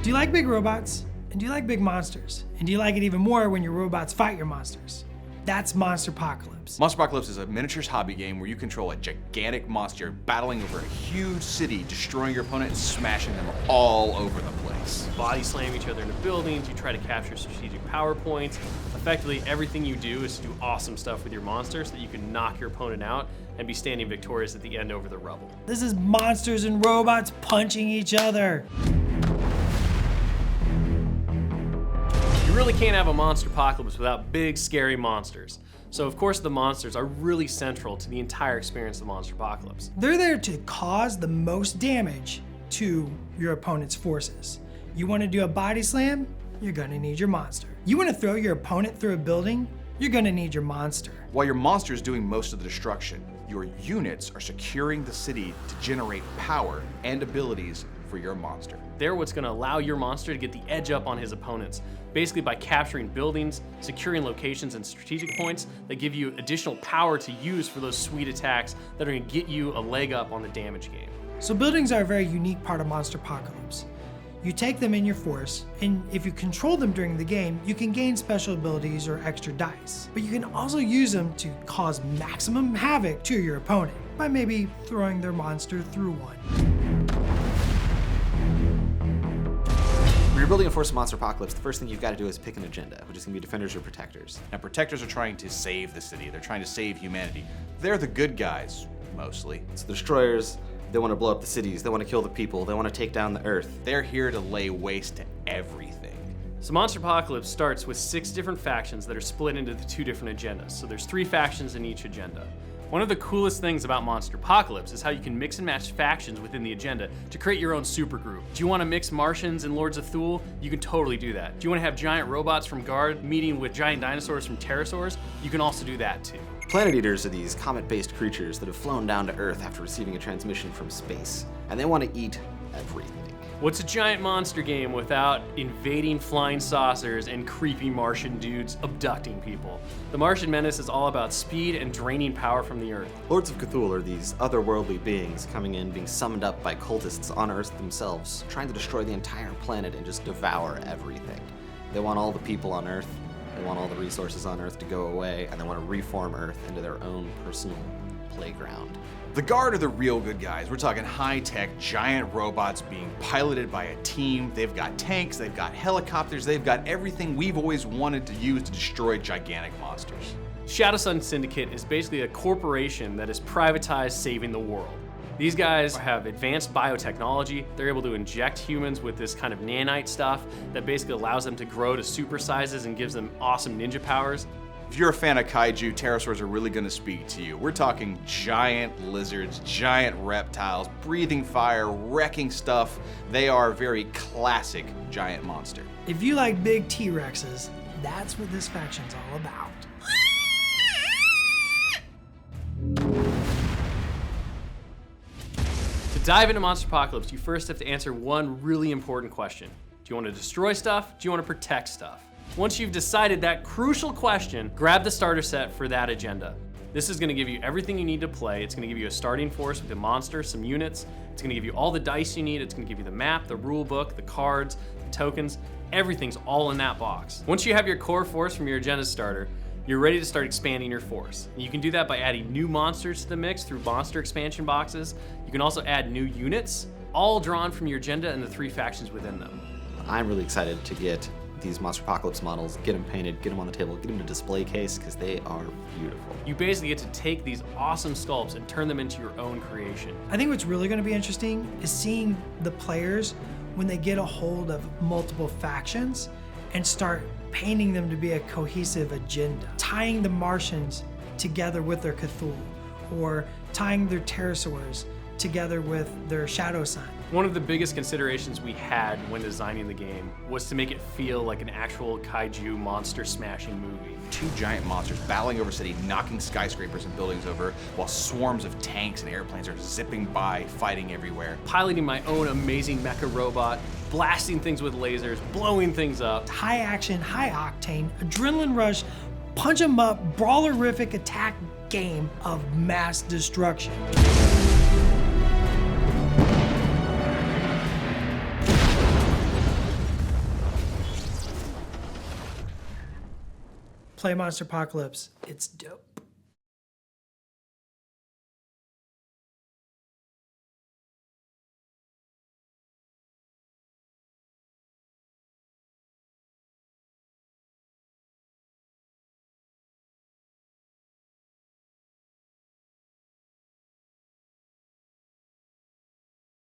Do you like big robots? And do you like big monsters? And do you like it even more when your robots fight your monsters? That's Monsterpocalypse. Monsterpocalypse is a miniatures hobby game where you control a gigantic monster battling over a huge city, destroying your opponent and smashing them all over the place. Body slam each other into buildings, you try to capture strategic power points. Effectively, everything you do is to do awesome stuff with your monster so that you can knock your opponent out and be standing victorious at the end over the rubble. This is monsters and robots punching each other. You really can't have a Monsterpocalypse without big, scary monsters. So of course the monsters are really central to the entire experience of Monsterpocalypse. They're there to cause the most damage to your opponent's forces. You want to do a body slam? You're gonna need your monster. You want to throw your opponent through a building? You're gonna need your monster. While your monster is doing most of the destruction, your units are securing the city to generate power and abilities for your monster. They're what's going to allow your monster to get the edge up on his opponents, basically by capturing buildings, securing locations and strategic points that give you additional power to use for those sweet attacks that are going to get you a leg up on the damage game. So buildings are a very unique part of Monsterpocalypse. You take them in your force, and if you control them during the game, you can gain special abilities or extra dice. But you can also use them to cause maximum havoc to your opponent by maybe throwing their monster through one. When you're building a force of Monsterpocalypse, the first thing you've got to do is pick an agenda, which is going to be defenders or protectors. Now, protectors are trying to save the city. They're trying to save humanity. They're the good guys, mostly. So the destroyers, they want to blow up the cities, they want to kill the people, they want to take down the earth. They're here to lay waste to everything. So Monsterpocalypse starts with 6 different factions that are split into the 2 different agendas. So there's 3 factions in each agenda. One of the coolest things about Monsterpocalypse is how you can mix and match factions within the agenda to create your own supergroup. Do you want to mix Martians and Lords of Thule? You can totally do that. Do you want to have giant robots from G.U.A.R.D meeting with giant dinosaurs from pterosaurs? You can also do that too. Planet Eaters are these comet-based creatures that have flown down to Earth after receiving a transmission from space, and they want to eat everything. What's a giant monster game without invading flying saucers and creepy Martian dudes abducting people? The Martian Menace is all about speed and draining power from the Earth. Lords of Cthulhu are these otherworldly beings coming in, being summoned up by cultists on Earth themselves, trying to destroy the entire planet and just devour everything. They want all the people on Earth, they want all the resources on Earth to go away, and they want to reform Earth into their own personal playground. The G.U.A.R.D are the real good guys. We're talking high-tech, giant robots being piloted by a team. They've got tanks, they've got helicopters, they've got everything we've always wanted to use to destroy gigantic monsters. Shadow Sun Syndicate is basically a corporation that has privatized saving the world. These guys have advanced biotechnology. They're able to inject humans with this kind of nanite stuff that basically allows them to grow to super sizes and gives them awesome ninja powers. If you're a fan of kaiju, pterosaurs are really going to speak to you. We're talking giant lizards, giant reptiles, breathing fire, wrecking stuff. They are a very classic giant monster. If you like big T-Rexes, that's what this faction's all about. To dive into Monsterpocalypse, you first have to answer one really important question. Do you want to destroy stuff? Do you want to protect stuff? Once you've decided that crucial question, grab the starter set for that agenda. This is going to give you everything you need to play. It's going to give you a starting force with a monster, some units. It's going to give you all the dice you need. It's going to give you the map, the rule book, the cards, the tokens. Everything's all in that box. Once you have your core force from your agenda starter, you're ready to start expanding your force. You can do that by adding new monsters to the mix through monster expansion boxes. You can also add new units, all drawn from your agenda and the 3 factions within them. I'm really excited to get these Monsterpocalypse models, get them painted, get them on the table, get them in a display case, because they are beautiful. You basically get to take these awesome sculpts and turn them into your own creation. I think what's really going to be interesting is seeing the players when they get a hold of multiple factions and start painting them to be a cohesive agenda, tying the Martians together with their Cthulhu, or tying their pterosaurs together with their Shadow Sun. One of the biggest considerations we had when designing the game was to make it feel like an actual kaiju monster smashing movie. 2 giant monsters battling over a city, knocking skyscrapers and buildings over, while swarms of tanks and airplanes are zipping by, fighting everywhere. Piloting my own amazing mecha robot, blasting things with lasers, blowing things up. High action, high octane, adrenaline rush, punch 'em up, brawlerific attack game of mass destruction. Play Monsterpocalypse. It's dope.